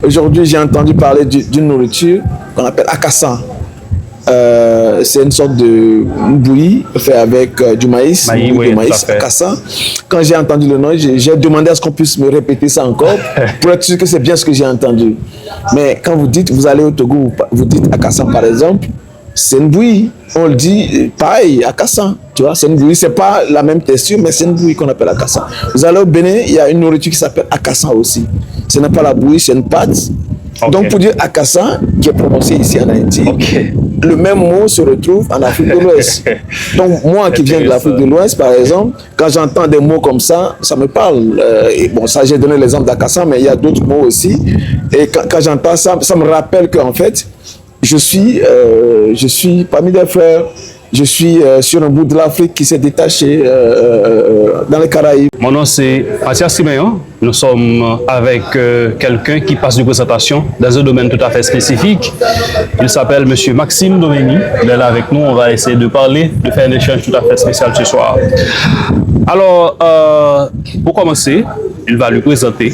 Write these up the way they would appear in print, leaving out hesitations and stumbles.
Aujourd'hui, j'ai entendu parler d'une nourriture qu'on appelle akassa. C'est une sorte de bouillie fait avec du maïs, oui, de maïs, akassa. Quand j'ai entendu le nom, j'ai demandé à ce qu'on puisse me répéter ça encore pour être sûr que c'est bien ce que j'ai entendu. Mais quand vous allez au Togo, vous dites akassa par exemple, c'est une bouillie. On le dit pareil, akassa. Tu vois, c'est une bouillie, c'est pas la même texture, mais c'est une bouillie qu'on appelle akassa. Vous allez au Bénin, il y a une nourriture qui s'appelle akassa aussi. Ce n'est pas la bouillie, c'est une pâte. Okay. Donc pour dire akassa, qui est prononcé ici en Haïti, le même mot se retrouve en Afrique de l'Ouest. Donc moi qui viens de l'Afrique de l'Ouest, par exemple, quand j'entends des mots comme ça me parle. Et bon, ça j'ai donné l'exemple d'akassa, mais il y a d'autres mots aussi. Et quand j'entends ça, ça me rappelle qu'en fait, je suis parmi des frères. Je suis sur un bout de l'Afrique qui s'est détaché dans les Caraïbes. Mon nom c'est Mathias Siméon. Nous sommes avec quelqu'un qui passe de présentation dans un domaine tout à fait spécifique. Il s'appelle Monsieur Maxime Domény. Il est là avec nous. On va essayer de parler, de faire un échange tout à fait spécial ce soir. Alors, pour commencer, il va lui présenter.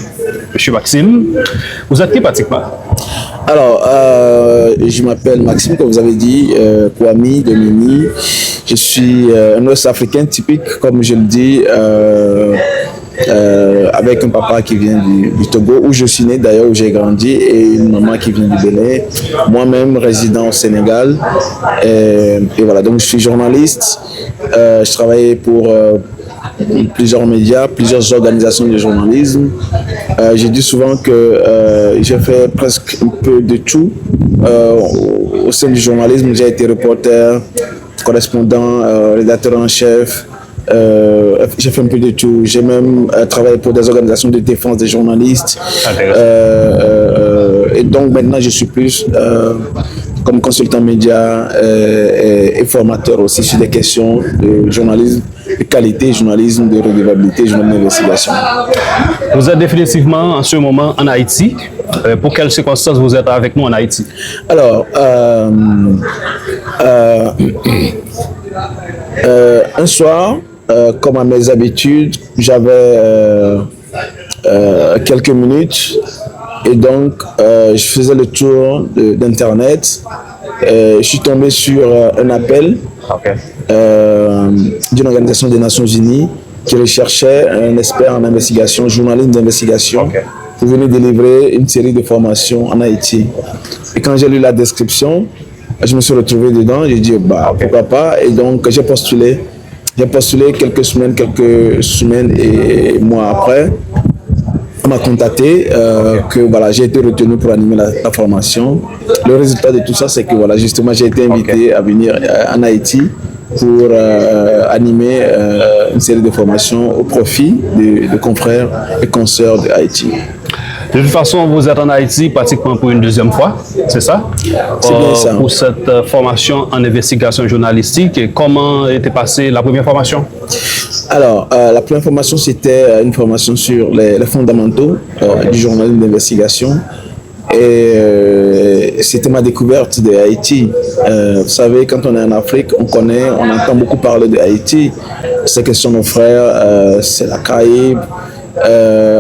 Monsieur Maxime, vous êtes qui pratiquement? Alors, je m'appelle Maxime, comme vous avez dit, Kwame Domény. Je suis un Ouest-Africain typique, comme je le dis, avec un papa qui vient du Togo, où je suis né d'ailleurs, où j'ai grandi, et une maman qui vient du Bénin. Moi-même, résident au Sénégal. Et voilà, donc je suis journaliste. Je travaillais pour plusieurs médias, plusieurs organisations de journalisme. J'ai dit souvent que j'ai fait presque un peu de tout au sein du journalisme. J'ai été reporter, correspondant, rédacteur en chef. J'ai fait un peu de tout. J'ai même travaillé pour des organisations de défense des journalistes. Et donc maintenant, je suis plus comme consultant média et formateur aussi sur des questions de journalisme de qualité, journalisme de redevabilité, journalisme d'investigation. Vous êtes définitivement en ce moment en Haïti. Pour quelles circonstances vous êtes avec nous en Haïti? Alors, un soir, comme à mes habitudes, j'avais quelques minutes et donc je faisais le tour d'internet. Je suis tombé sur un appel d'une organisation des Nations Unies qui recherchait un expert en investigation, journaliste d'investigation, pour venir délivrer une série de formations en Haïti. Et quand j'ai lu la description, je me suis retrouvé dedans, j'ai dit pourquoi pas, et donc j'ai postulé. J'ai postulé quelques semaines et mois après. On m'a contacté que voilà, j'ai été retenu pour animer la formation. Le résultat de tout ça, c'est que voilà, justement, j'ai été invité à venir en Haïti pour animer une série de formations au profit de confrères et consoeurs de Haïti. De toute façon, vous êtes en Haïti pratiquement pour une deuxième fois, c'est ça? C'est bien ça. Pour cette formation en investigation journalistique, et comment était passée la première formation? Alors, la première formation, c'était une formation sur les fondamentaux du journalisme d'investigation. Et c'était ma découverte de Haïti. Vous savez, quand on est en Afrique, on entend beaucoup parler de Haïti. C'est que sont nos frères, c'est la Caraïbe.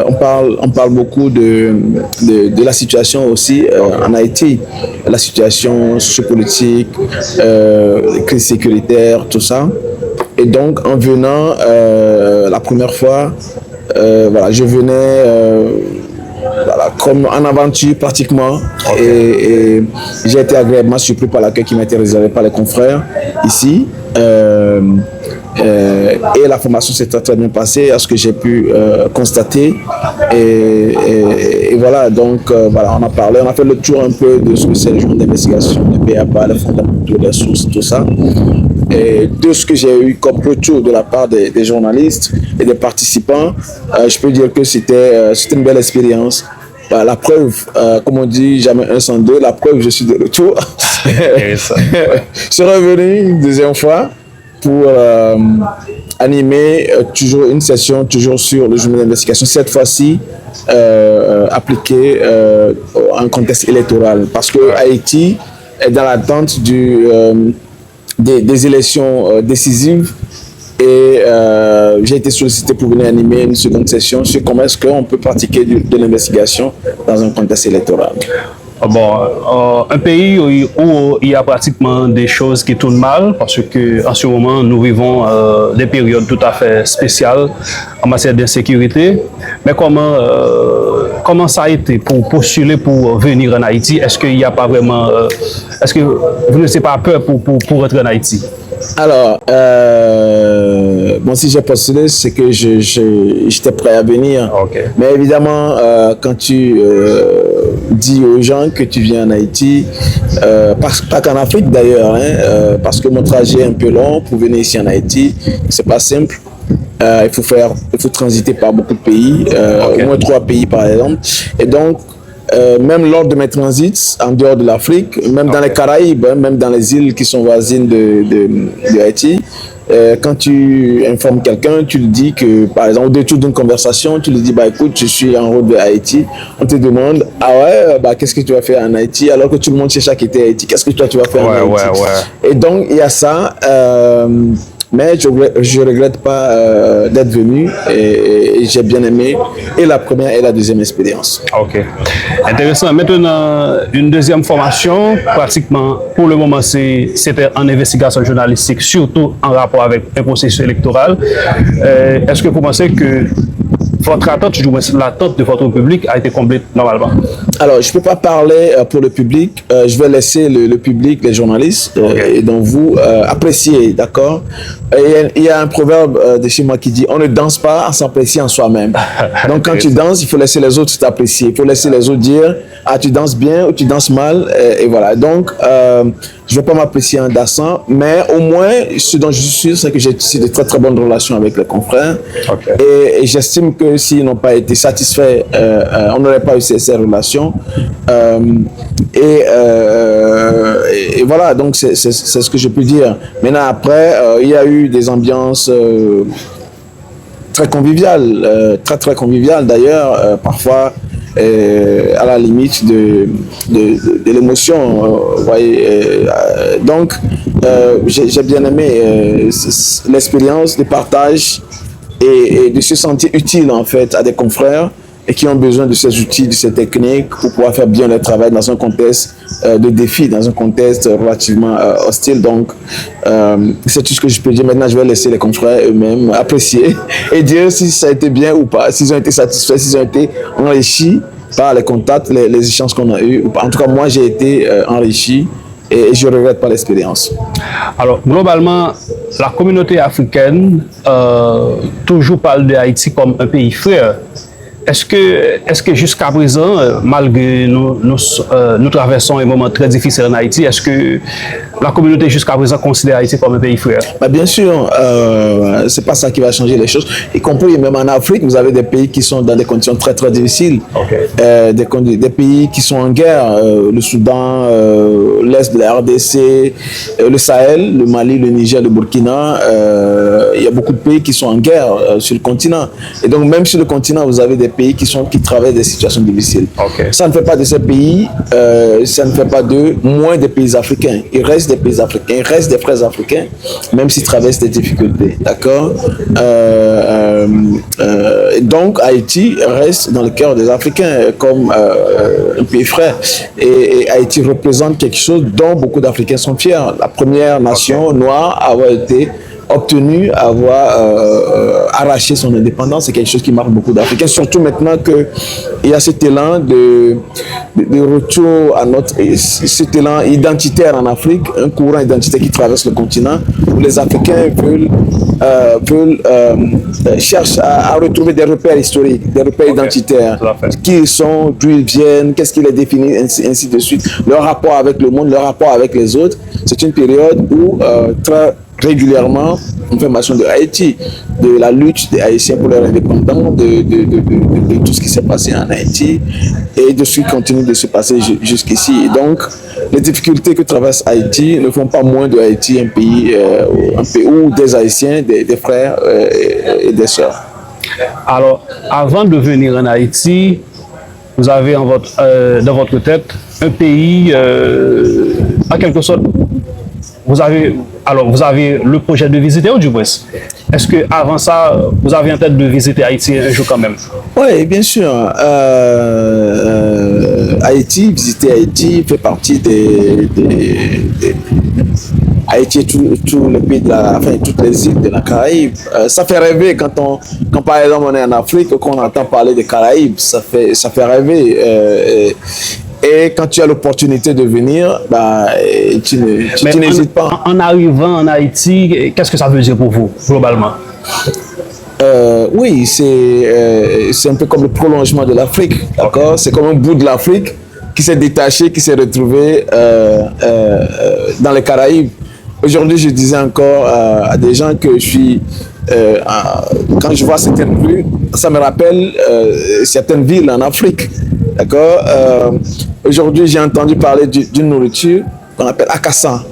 On parle beaucoup de la situation aussi en Haïti, la situation sociopolitique, les crises sécuritaires, tout ça. Et donc, en venant la première fois, voilà, je venais comme en aventure pratiquement. Et j'ai été agréablement surpris par l'accueil qui m'a été réservé par les confrères ici. Et la formation s'est très bien passée à ce que j'ai pu constater. Et voilà, donc voilà, on a parlé, on a fait le tour un peu de ce que c'est le journal d'investigation, les BABA, les fondamentaux, les sources, tout ça. Et de ce que j'ai eu comme retour de la part des journalistes et des participants, je peux dire que c'était une belle expérience. La preuve, comme on dit, jamais un sans deux, la preuve, je suis de retour. Je suis revenu une deuxième fois pour animer toujours une session toujours sur le journal d'investigation, cette fois-ci appliquée en contexte électoral, parce que Haïti est dans l'attente des élections décisives Et j'ai été sollicité pour venir animer une seconde session sur comment est-ce qu'on peut pratiquer de l'investigation dans un contexte électoral. Bon, un pays où il y a pratiquement des choses qui tournent mal, parce que en ce moment, nous vivons des périodes tout à fait spéciales en matière d'insécurité. Mais comment ça a été pour postuler pour venir en Haïti? Est-ce qu'il n'y a pas vraiment... est-ce que vous n'avez pas peur pour rentrer en Haïti? Alors, bon, si j'ai postulé, c'est que j'étais prêt à venir. Okay. Mais évidemment, quand tu dis aux gens que tu viens en Haïti, pas qu'en Afrique d'ailleurs, hein, parce que mon trajet est un peu long pour venir ici en Haïti, c'est pas simple. Il faut transiter par beaucoup de pays, Okay. au moins 3 pays par exemple. Et donc, même lors de mes transits en dehors de l'Afrique, même dans les Caraïbes, hein, même dans les îles qui sont voisines de Haïti, quand tu informes quelqu'un, tu lui dis que, par exemple, au détour d'une conversation, tu lui dis, bah écoute, je suis en route de Haïti. On te demande, ah ouais, bah qu'est-ce que tu vas faire en Haïti? Alors que tout le monde cherche à quitter Haïti, qu'est-ce que toi tu vas faire en Haïti? Et donc, il y a ça. Mais je ne regrette pas d'être venu et j'ai bien aimé et la première et la deuxième expérience. Ok. Intéressant. Maintenant, une deuxième formation, pratiquement pour le moment, c'était en investigation journalistique, surtout en rapport avec un processus électoral. Est-ce que vous pensez que votre attente, du moins l'attente de votre public a été comblée normalement? Alors, je ne peux pas parler pour le public. Je vais laisser le public, les journalistes, et donc vous apprécier, d'accord? Il y a un proverbe de chez moi qui dit « On ne danse pas en s'apprécier en soi-même ». Donc, quand tu danses, il faut laisser les autres t'apprécier. Il faut laisser les autres dire « Ah, tu danses bien ou tu danses mal ». Et voilà. Donc, je ne vais pas m'apprécier en dansant, mais au moins, ce dont je suis sûr, c'est que j'ai tissé de très très bonnes relations avec les confrères. Okay. Et j'estime que s'ils n'ont pas été satisfaits, on n'aurait pas eu ces relations. Et voilà, donc c'est ce que je peux dire. Maintenant, après, il y a eu des ambiances très conviviales, très conviviales d'ailleurs, parfois à la limite de l'émotion. Donc, j'ai bien aimé l'expérience, le partage et de se sentir utile en fait à des confrères et qui ont besoin de ces outils, de ces techniques pour pouvoir faire bien leur travail dans un contexte de défi, dans un contexte relativement hostile. Donc, c'est tout ce que je peux dire. Maintenant, je vais laisser les confrères eux-mêmes apprécier et dire si ça a été bien ou pas, s'ils ont été satisfaits, s'ils ont été enrichis par les contacts, les échanges qu'on a eus. En tout cas, moi, j'ai été enrichi et je ne regrette pas l'expérience. Alors, globalement, la communauté africaine toujours parle de Haïti comme un pays frère. Est-ce que jusqu'à présent, malgré nous traversons un moment très difficile en Haïti, est-ce que la communauté jusqu'à présent considère Haïti comme un pays frère? Bah bien sûr, c'est pas ça qui va changer les choses. Y compris même en Afrique, vous avez des pays qui sont dans des conditions très très difficiles. Okay. Des pays qui sont en guerre, le Soudan, l'Est de la RDC, le Sahel, le Mali, le Niger, le Burkina. Il y a beaucoup de pays qui sont en guerre sur le continent. Et donc même sur le continent, vous avez des pays qui traversent des situations difficiles. Okay. Ça ne fait pas de ces pays, ça ne fait pas d'eux moins des pays africains. Il reste des pays africains, il reste des frères africains, même s'ils traversent des difficultés. D'accord? Donc Haïti reste dans le cœur des Africains comme un pays frère. Et Haïti représente quelque chose dont beaucoup d'Africains sont fiers. La première nation noire à avoir été obtenu, avoir arraché son indépendance, c'est quelque chose qui marque beaucoup d'Africains, surtout maintenant qu'il y a cet élan de retour à cet élan identitaire en Afrique, un courant identitaire qui traverse le continent, où les Africains cherchent à retrouver des repères historiques, des repères identitaires, qui ils sont, d'où ils viennent, qu'est-ce qui les définit, ainsi de suite, leur rapport avec le monde, leur rapport avec les autres. C'est une période où très régulièrement on fait mention de Haïti, de la lutte des Haïtiens pour leur indépendance, de tout ce qui s'est passé en Haïti et de ce qui continue de se passer jusqu'ici. Et donc, les difficultés que traverse Haïti ne font pas moins de Haïti un pays où des Haïtiens, des frères et des sœurs. Alors, avant de venir en Haïti, vous avez dans votre tête un pays, en quelque sorte, vous avez Alors, vous avez le projet de visiter ou du moins? Est-ce que avant ça, vous avez en tête de visiter Haïti un jour quand même? Oui, bien sûr. Haïti, visiter Haïti fait partie Haïti et tout le pays enfin, toutes les îles de la Caraïbe. Ça fait rêver quand par exemple on est en Afrique, qu'on entend parler des Caraïbes, ça fait rêver. Et quand tu as l'opportunité de venir, bah, tu n'hésites pas. En arrivant en Haïti, qu'est-ce que ça veut dire pour vous, globalement? Oui, c'est un peu comme le prolongement de l'Afrique, d'accord? Okay. C'est comme un bout de l'Afrique qui s'est détaché, qui s'est retrouvé dans les Caraïbes. Aujourd'hui, je disais encore à des gens que je suis... quand je vois certaines rues, ça me rappelle certaines villes en Afrique, d'accord? Aujourd'hui, j'ai entendu parler d'une nourriture qu'on appelle akassa.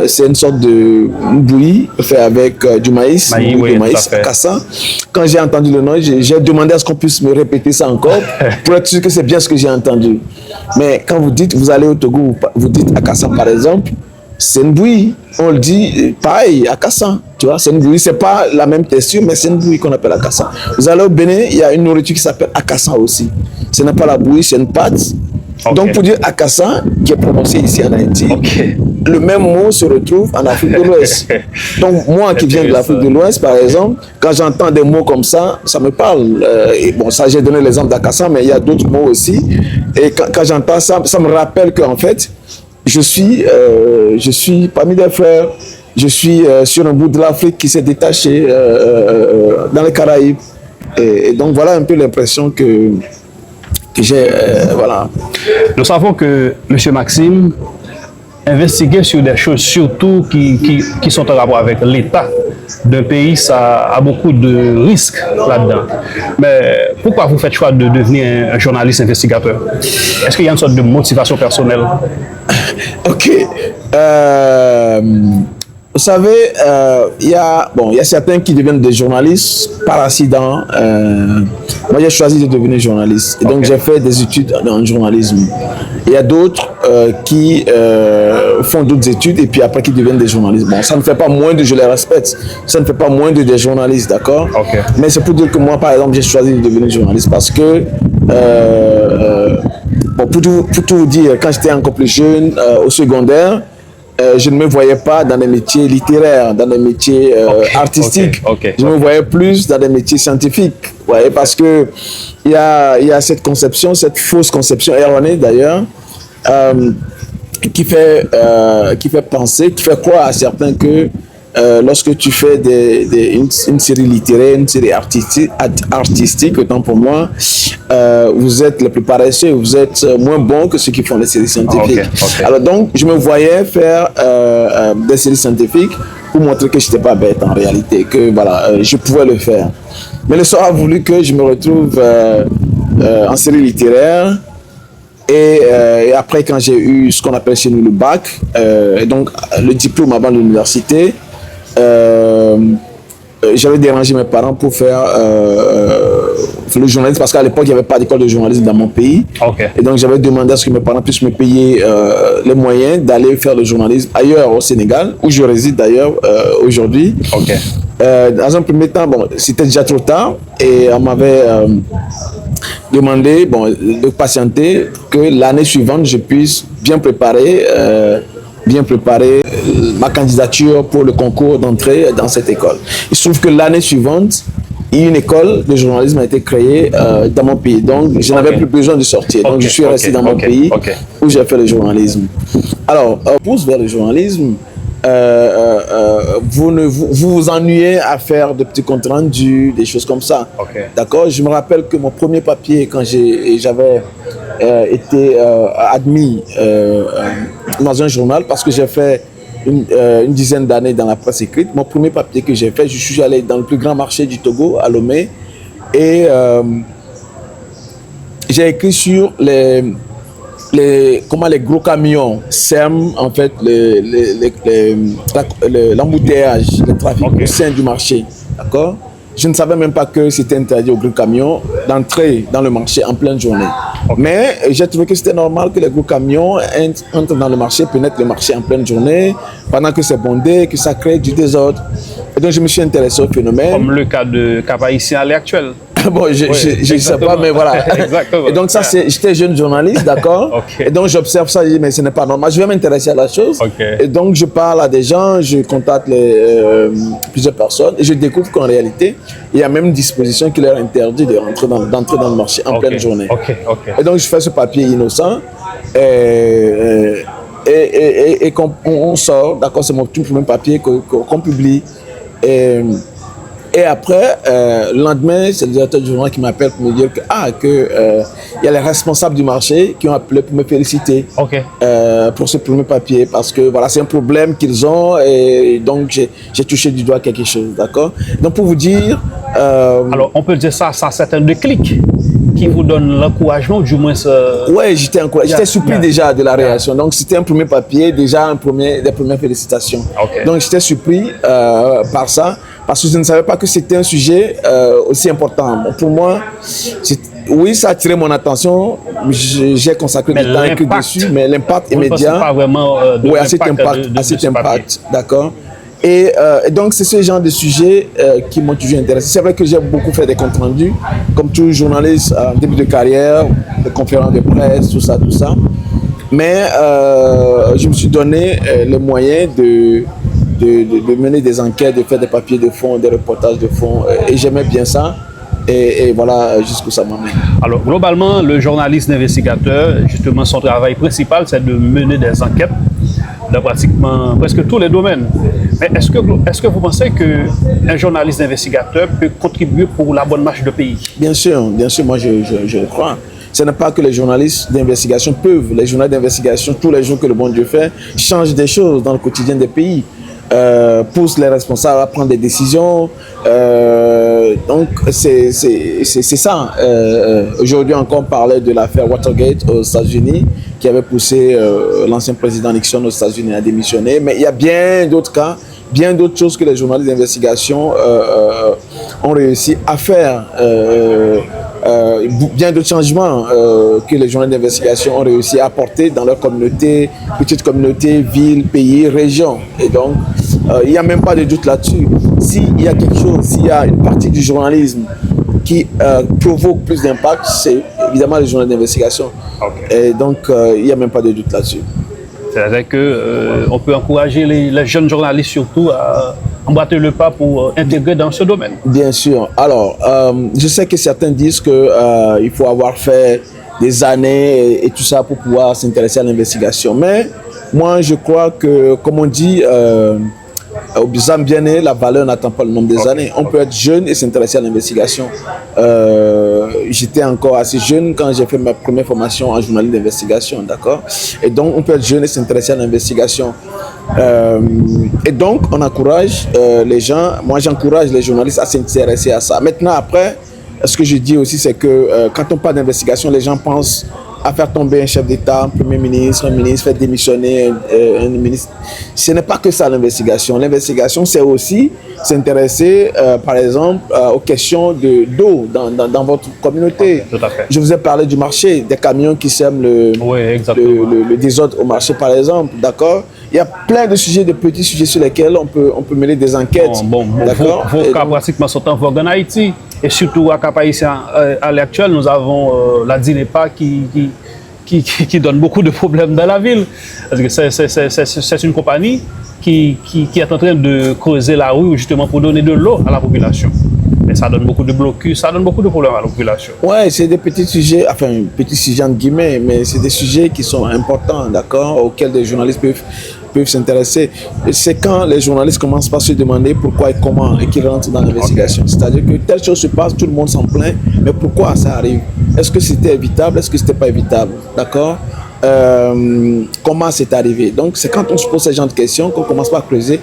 C'est une sorte de bouillie fait avec du maïs, oui, maïs, akassa. Quand j'ai entendu le nom, j'ai demandé à ce qu'on puisse me répéter ça encore pour être sûr que c'est bien ce que j'ai entendu. Mais quand vous allez au Togo, vous dites akassa par exemple, c'est une bouillie. On le dit pareil, akassa. Tu vois, c'est une bouillie, c'est pas la même texture, mais c'est une bouillie qu'on appelle akassa. Vous allez au Bénin, il y a une nourriture qui s'appelle akassa aussi. Ce n'est pas la bouillie, c'est une pâte. Okay. Donc pour dire akassa, qui est prononcé ici en Haïti, okay, le même mot se retrouve en Afrique de l'Ouest. Donc moi qui viens de l'Afrique de l'Ouest, par exemple, quand j'entends des mots comme ça me parle. Et bon, ça j'ai donné l'exemple d'akassa, mais il y a d'autres mots aussi. Et quand j'entends ça, ça me rappelle qu'en fait, je suis parmi des frères, je suis sur un bout de l'Afrique qui s'est détaché dans les Caraïbes. Et donc voilà un peu l'impression que j'ai, voilà. Nous savons que M. Maxime investiguait sur des choses surtout qui sont en rapport avec l'État d'un pays. Ça a beaucoup de risques là-dedans. Mais pourquoi vous faites le choix de devenir un journaliste investigateur? Est-ce qu'il y a une sorte de motivation personnelle? Ok. Vous savez, il y a certains qui deviennent des journalistes par accident. Moi, j'ai choisi de devenir journaliste. Et donc, j'ai fait des études en journalisme. Il y a d'autres qui font d'autres études et puis après qui deviennent des journalistes. Bon, ça ne fait pas moins je les respecte, ça ne fait pas moins des journalistes, d'accord? Okay. Mais c'est pour dire que moi, par exemple, j'ai choisi de devenir journaliste parce que, bon, pour tout vous dire, quand j'étais encore plus jeune, au secondaire, je ne me voyais pas dans des métiers littéraires, dans des métiers artistiques. Je me voyais plus dans des métiers scientifiques. Vous voyez, parce que il y a cette conception, cette fausse conception erronée d'ailleurs, qui fait penser, qui fait croire à certains que lorsque tu fais une série littéraire, une série artistique, autant pour moi, vous êtes les plus paresseux, vous êtes moins bons que ceux qui font des séries scientifiques. Okay. Alors donc, je me voyais faire des séries scientifiques pour montrer que je n'étais pas bête en réalité, que voilà, je pouvais le faire. Mais le sort a voulu que je me retrouve en série littéraire. Et après, quand j'ai eu ce qu'on appelle chez nous le bac, donc le diplôme avant l'université, j'avais dérangé mes parents pour faire le journalisme parce qu'à l'époque il n'y avait pas d'école de journalisme dans mon pays. Okay. Et donc j'avais demandé à ce que mes parents puissent me payer les moyens d'aller faire le journalisme ailleurs au Sénégal, où je réside d'ailleurs aujourd'hui. Okay. Dans un premier temps, bon, c'était déjà trop tard et on m'avait demandé de patienter que l'année suivante je puisse bien préparer ma candidature pour le concours d'entrée dans cette école. Il se trouve que l'année suivante, une école de journalisme a été créée dans mon pays. Donc, je n'avais plus besoin de sortir. Donc, je suis resté dans mon pays où j'ai fait le journalisme. Alors, pousse vers le journalisme, vous vous ennuyez à faire de petits comptes rendus, des choses comme ça. D'accord? Je me rappelle que mon premier papier, quand j'avais été admis dans un journal, parce que j'ai fait une dizaine d'années dans la presse écrite, mon premier papier que j'ai fait, je suis allé dans le plus grand marché du Togo, à Lomé, et j'ai écrit sur comment les gros camions sèrent en fait l'embouteillage, le trafic au sein du marché, d'accord? je ne savais même pas que c'était interdit aux gros camions d'entrer dans le marché en pleine journée. Mais j'ai trouvé que c'était normal que les gros camions entrent dans le marché, pénètrent le marché en pleine journée, pendant que c'est bondé, que ça crée du désordre. Et donc je me suis intéressé au phénomène. Comme le cas de Cap-Haïtien à l'heure actuelle. Bon, je ne sais pas, mais voilà. Exactement. Et donc ça, j'étais jeune journaliste, d'accord. Okay. Et donc j'observe ça, je dis, mais ce n'est pas normal. Je vais m'intéresser à la chose. Okay. Et donc je parle à des gens, je contacte plusieurs personnes et je découvre qu'en réalité, il y a même une disposition qui leur interdit d'entrer dans le marché en pleine journée. Et donc je fais ce papier innocent et on sort, d'accord, c'est mon tout premier papier qu'on publie. Et après, le lendemain, c'est le directeur du journal qui m'appelle pour me dire que y a les responsables du marché qui ont appelé pour me féliciter pour ce premier papier parce que voilà, c'est un problème qu'ils ont et donc j'ai touché du doigt quelque chose, d'accord. Donc pour vous dire, alors on peut dire ça c'est un déclic qui vous donne l'encouragement, du moins. Ouais, j'étais encouragé, j'étais surpris déjà de la réaction. Donc c'était un premier papier, déjà des premières félicitations. Donc j'étais surpris par ça. Parce que je ne savais pas que c'était un sujet aussi important. Bon, pour moi, oui, ça a attiré mon attention. J'ai consacré du temps écrit dessus, mais l'impact immédiat, pas vraiment oui, à cet impact, d'accord. Et donc, c'est ce genre de sujet qui m'ont toujours intéressé. C'est vrai que j'ai beaucoup fait des comptes rendus, comme tout journaliste en début de carrière, des conférences de presse, tout ça. Mais je me suis donné les moyens de mener des enquêtes, de faire des papiers de fond, des reportages de fond, et j'aimais bien ça. Et voilà jusqu'où ça m'amène. Alors, globalement, le journaliste d'investigateur, justement, son travail principal, c'est de mener des enquêtes dans pratiquement presque tous les domaines. Mais est-ce que vous pensez qu'un journaliste d'investigateur peut contribuer pour la bonne marche du pays? Bien sûr, moi je le crois. Ce n'est pas que les journalistes d'investigation peuvent, les journalistes d'investigation, tous les jours que le bon Dieu fait, changent des choses dans le quotidien des pays. Pousse les responsables à prendre des décisions. Donc c'est ça. Aujourd'hui encore, on parlait de l'affaire Watergate aux États-Unis qui avait poussé l'ancien président Nixon aux États-Unis à démissionner. Mais il y a bien d'autres cas, bien d'autres choses que les journalistes d'investigation ont réussi à faire. Bien d'autres changements que les journalistes d'investigation ont réussi à apporter dans leur communauté, petite communauté, ville, pays, région. Et donc, il n'y a même pas de doute là-dessus. S'il y a quelque chose, s'il y a une partie du journalisme qui provoque plus d'impact, c'est évidemment les journalistes d'investigation. Et donc, il n'y a même pas de doute là-dessus. C'est-à-dire qu'on peut encourager les jeunes journalistes surtout à emboîter le pas pour intégrer dans ce domaine. Bien sûr. Alors, je sais que certains disent qu'il faut avoir fait des années et tout ça pour pouvoir s'intéresser à l'investigation. Mais moi, je crois que, comme on dit, au Zambien, la valeur n'attend pas le nombre des années. On peut être jeune et s'intéresser à l'investigation. J'étais encore assez jeune quand j'ai fait ma première formation en journalisme d'investigation, d'accord? Et donc, on peut être jeune et s'intéresser à l'investigation. Et donc, on encourage les gens, moi j'encourage les journalistes à s'intéresser à ça. Maintenant, après, ce que je dis aussi, c'est que quand on parle d'investigation, les gens pensent à faire tomber un chef d'État, un premier ministre, un ministre, faire démissionner un ministre. Ce n'est pas que ça l'investigation. L'investigation, c'est aussi s'intéresser, par exemple, aux questions d'eau dans votre communauté. Tout à fait. Je vous ai parlé du marché, des camions qui sèment le désordre au marché, par exemple, d'accord? Il y a plein de sujets, de petits sujets sur lesquels on peut mener des enquêtes. D'accord. Vos cas pratiquement sont en vogue en Haïti. Et surtout à Cap-Haïtien, à l'heure actuelle, nous avons la DINEPA qui donne beaucoup de problèmes dans la ville. Parce que c'est une compagnie qui est en train de creuser la rue justement pour donner de l'eau à la population. Mais ça donne beaucoup de blocus, ça donne beaucoup de problèmes à la population. Ouais, c'est des petits sujets, enfin, petits sujets entre guillemets, mais c'est des sujets qui sont importants, d'accord, auxquels des journalistes peuvent s'intéresser. C'est quand les journalistes commencent par se demander pourquoi et comment et qu'ils rentrent dans l'investigation. C'est-à-dire que telle chose se passe, tout le monde s'en plaint, mais pourquoi ça arrive? Est-ce que c'était évitable? Est-ce que c'était pas évitable? D'accord? Comment c'est arrivé? Donc, c'est quand on se pose ce genre de questions qu'on commence par creuser.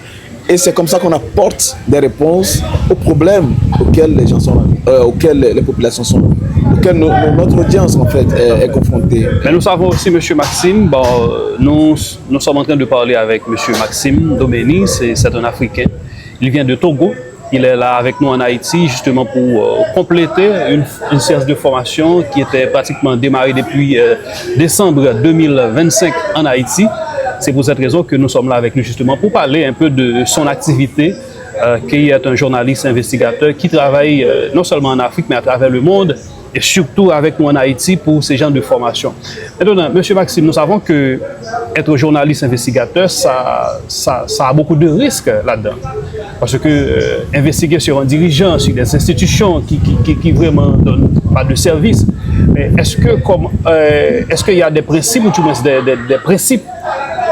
Et c'est comme ça qu'on apporte des réponses aux problèmes auxquels les gens sont, auxquels les populations sont, auxquels notre audience en fait est confrontée. Mais nous savons aussi, M. Maxime, bon, nous sommes en train de parler avec M. Maxime Domeni, c'est un Africain. Il vient de Togo. Il est là avec nous en Haïti justement pour compléter une séance de formation qui était pratiquement démarrée depuis décembre 2025 en Haïti. C'est pour cette raison que nous sommes là avec lui justement pour parler un peu de son activité, qui est un journaliste investigateur qui travaille non seulement en Afrique mais à travers le monde et surtout avec nous en Haïti pour ces genres de formation. Maintenant, M. Maxime, nous savons que être journaliste investigateur, ça a beaucoup de risques là-dedans. Parce que investiguer sur un dirigeant, sur des institutions qui vraiment ne donnent pas de service, mais est-ce qu'il y a des principes ou du moins des principes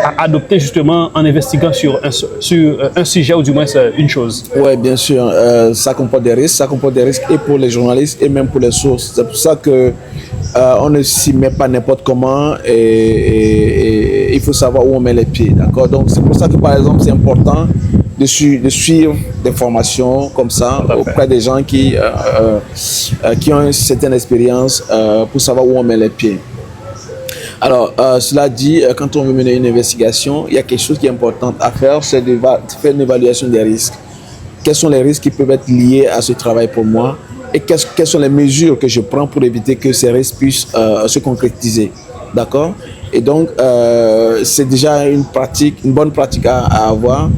à adopter justement en investiguant sur un sujet ou du moins une chose? Oui, bien sûr, ça comporte des risques. Ça comporte des risques et pour les journalistes et même pour les sources. C'est pour ça que on ne s'y met pas n'importe comment et il faut savoir où on met les pieds. D'accord? Donc c'est pour ça que par exemple c'est important de suivre des formations comme ça auprès des gens qui ont une certaine expérience pour savoir où on met les pieds. Alors, cela dit, quand on veut mener une investigation, il y a quelque chose qui est important à faire, c'est de faire une évaluation des risques. Quels sont les risques qui peuvent être liés à ce travail pour moi et quelles sont les mesures que je prends pour éviter que ces risques puissent se concrétiser. D'accord? Et donc, c'est déjà une bonne pratique à avoir.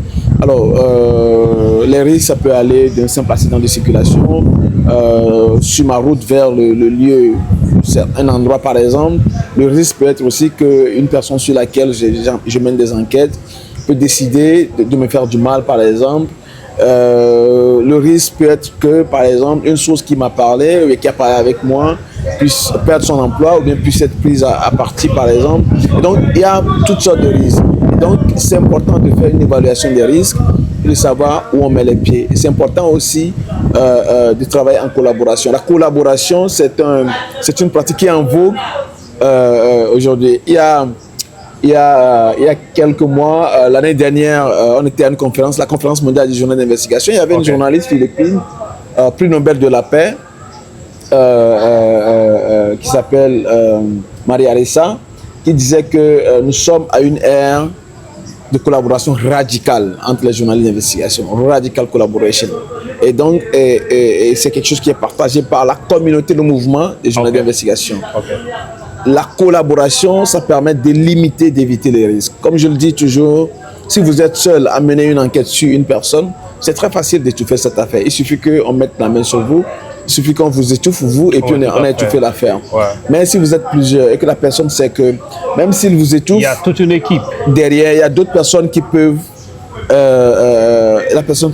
Alors, les risques, ça peut aller d'un simple accident de circulation, sur ma route vers le lieu, un endroit par exemple. Le risque peut être aussi qu'une personne sur laquelle je mène des enquêtes peut décider de me faire du mal par exemple. Le risque peut être que par exemple une source qui m'a parlé et qui a parlé avec moi puisse perdre son emploi ou bien puisse être prise à partie par exemple. Et donc il y a toutes sortes de risques. Et donc c'est important de faire une évaluation des risques et de savoir où on met les pieds. Et c'est important aussi de travailler en collaboration. La collaboration c'est une pratique qui est en vogue aujourd'hui. Il y a quelques mois, l'année dernière, on était à une conférence, la conférence mondiale des journalistes d'investigation. Il y avait une journaliste philippine, prix Nobel de la paix, qui s'appelle Maria Ressa, qui disait que nous sommes à une ère de collaboration radicale entre les journalistes d'investigation, radical collaboration. Et donc, c'est quelque chose qui est partagé par la communauté, le mouvement des journalistes d'investigation. La collaboration, ça permet de limiter, d'éviter les risques. Comme je le dis toujours, si vous êtes seul à mener une enquête sur une personne, c'est très facile d'étouffer cette affaire. Il suffit qu'on mette la main sur vous, il suffit qu'on vous étouffe, vous, et puis on a étouffé l'affaire. Ouais. Mais si vous êtes plusieurs et que la personne sait que même s'il vous étouffe, il y a toute une équipe. Derrière, il y a d'autres personnes qui peuvent... la personne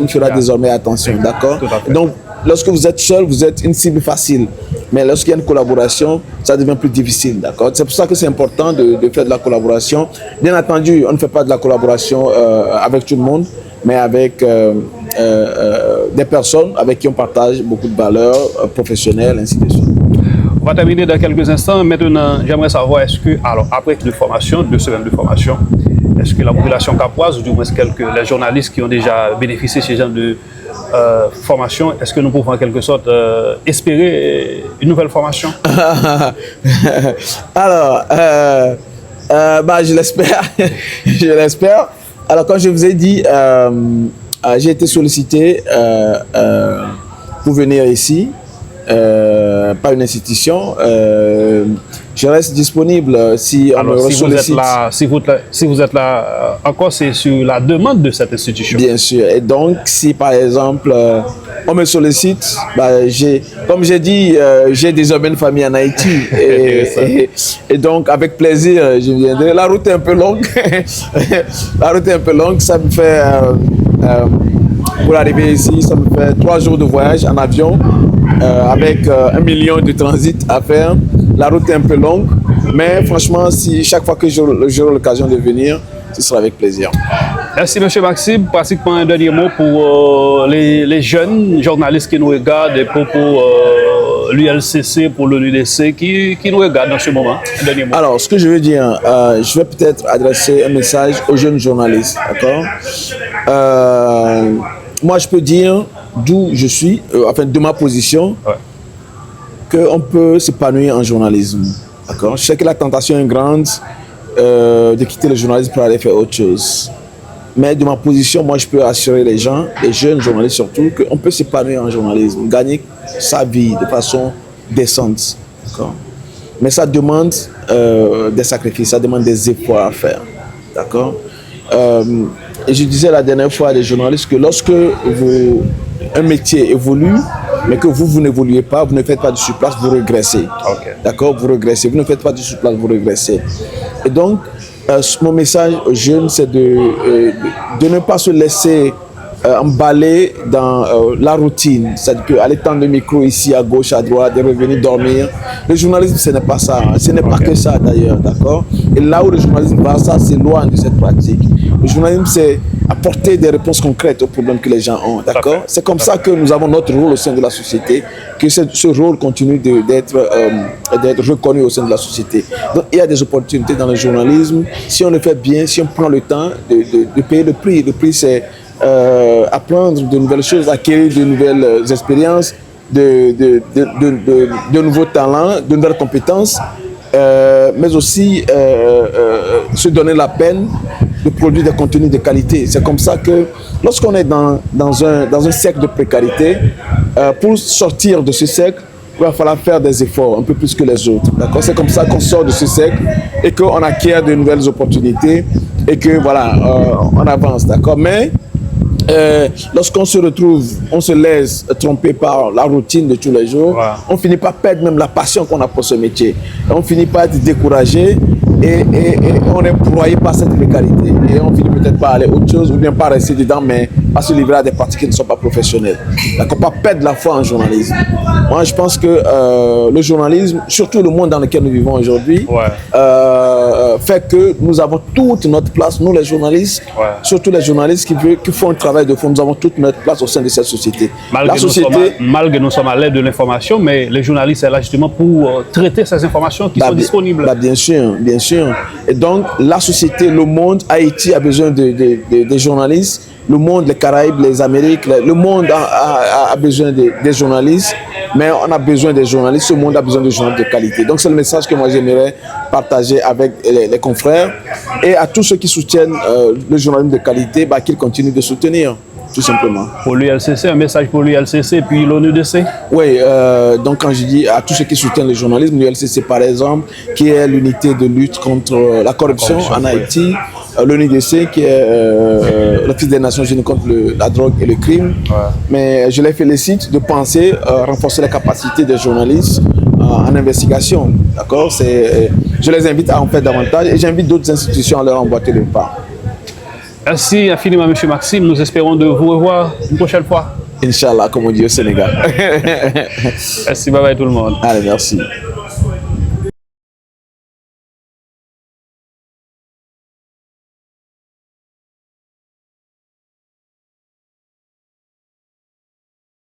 fera désormais attention, d'accord? Donc, lorsque vous êtes seul, vous êtes une cible facile. Mais lorsqu'il y a une collaboration, ça devient plus difficile, d'accord? C'est pour ça que c'est important de faire de la collaboration. Bien entendu, on ne fait pas de la collaboration avec tout le monde, mais avec des personnes avec qui on partage beaucoup de valeurs professionnelles, ainsi de suite. On va terminer dans quelques instants. Maintenant, j'aimerais savoir, est-ce que, alors, après 2 semaines de formation, est-ce que la population capoise, ou du moins les journalistes qui ont déjà bénéficié de ce genre de formation, est-ce que nous pouvons en quelque sorte espérer une nouvelle formation? Alors, je l'espère. Je l'espère. Alors, comme je vous ai dit, j'ai été sollicité pour venir ici par une institution. Je reste disponible si on me sollicite. Si vous êtes là encore, c'est sur la demande de cette institution. Bien sûr. Et donc, si par exemple, on me sollicite, comme j'ai dit, j'ai désormais une famille en Haïti. Et donc, avec plaisir, je viendrai. La route est un peu longue. La route est un peu longue. Ça me fait, pour arriver ici, ça me fait 3 jours de voyage en avion avec 1 million de transit à faire. La route est un peu longue, mais franchement, si chaque fois que j'aurai l'occasion de venir, ce sera avec plaisir. Merci M. Maxime. Pratiquement un dernier mot pour les jeunes journalistes qui nous regardent et pour l'ULCC, pour l'ONUDC qui nous regardent dans ce moment. Un dernier mot. Alors, ce que je veux dire, je vais peut-être adresser un message aux jeunes journalistes, d'accord? Moi, je peux dire d'où je suis, de ma position, qu'on peut s'épanouir en journalisme. Je sais que la tentation est grande de quitter le journalisme pour aller faire autre chose. Mais de ma position, moi, je peux assurer les gens, les jeunes journalistes surtout, qu'on peut s'épanouir en journalisme, gagner sa vie de façon décente. Mais ça demande des sacrifices, ça demande des efforts à faire. D'accord. Et je disais la dernière fois à des journalistes que lorsque un métier évolue, mais que vous n'évoluez pas, vous ne faites pas du surplace, vous régressez. Okay. D'accord, vous régressez. Vous ne faites pas du surplace, vous régressez. Et donc, mon message aux jeunes, c'est de ne pas se laisser emballer dans la routine. C'est-à-dire qu'aller tendre le micro ici, à gauche, à droite, et revenir dormir. Le journalisme, ce n'est pas ça. Ce n'est pas que ça, d'ailleurs. D'accord. Et là où le journalisme va, ça s'éloigne de cette pratique. Le journalisme, c'est apporter des réponses concrètes aux problèmes que les gens ont. D'accord. C'est comme ça que nous avons notre rôle au sein de la société, que ce rôle continue d'être reconnu au sein de la société. Donc, il y a des opportunités dans le journalisme. Si on le fait bien, si on prend le temps de payer le prix. Le prix, c'est apprendre de nouvelles choses, acquérir de nouvelles expériences, de nouveaux talents, de nouvelles compétences, mais aussi se donner la peine de produire des contenus de qualité. C'est comme ça que lorsqu'on est dans un cercle de précarité, pour sortir de ce cercle, il va falloir faire des efforts un peu plus que les autres. D'accord? C'est comme ça qu'on sort de ce cercle et qu'on acquiert de nouvelles opportunités et que voilà, on avance. D'accord? Mais lorsqu'on se retrouve, on se laisse tromper par la routine de tous les jours, on finit par perdre même la passion qu'on a pour ce métier. On finit par être découragé et on est broyé par cette précarité. Et on finit peut-être par aller autre chose ou bien pas rester dedans, mais pas se livrer à des pratiques qui ne sont pas professionnelles. D'accord, pas perdre la foi en journalisme. Moi, je pense que le journalisme, surtout le monde dans lequel nous vivons aujourd'hui, fait que nous avons toute notre place, nous les journalistes, surtout les journalistes qui font un travail de fond, nous avons toute notre place au sein de cette société. Malgré nous sommes à l'aide de l'information, mais les journalistes sont là justement pour traiter ces informations qui sont disponibles. Bien sûr, bien sûr. Et donc, la société, le monde, Haïti a besoin des journalistes. Le monde, les Caraïbes, les Amériques, le monde a besoin des journalistes, mais on a besoin des journalistes, ce monde a besoin de journalistes de qualité. Donc c'est le message que moi j'aimerais partager avec les confrères et à tous ceux qui soutiennent le journalisme de qualité, qu'ils continuent de soutenir, tout simplement. Pour l'ULCC, un message pour l'ULCC puis l'ONUDC? Oui, donc quand je dis à tous ceux qui soutiennent le journalisme, l'ULCC par exemple, qui est l'unité de lutte contre la corruption en Haïti, l'ONUDC qui est l'Office des Nations Unies contre la drogue et le crime. Mais je les félicite de penser renforcer les capacités des journalistes en investigation. D'accord. Je les invite à en faire davantage et j'invite d'autres institutions à leur emboîter le pas. Merci infiniment, M. Maxime. Nous espérons de vous revoir une prochaine fois. Inch'Allah, comme on dit au Sénégal. Merci, bye bye tout le monde. Allez, merci.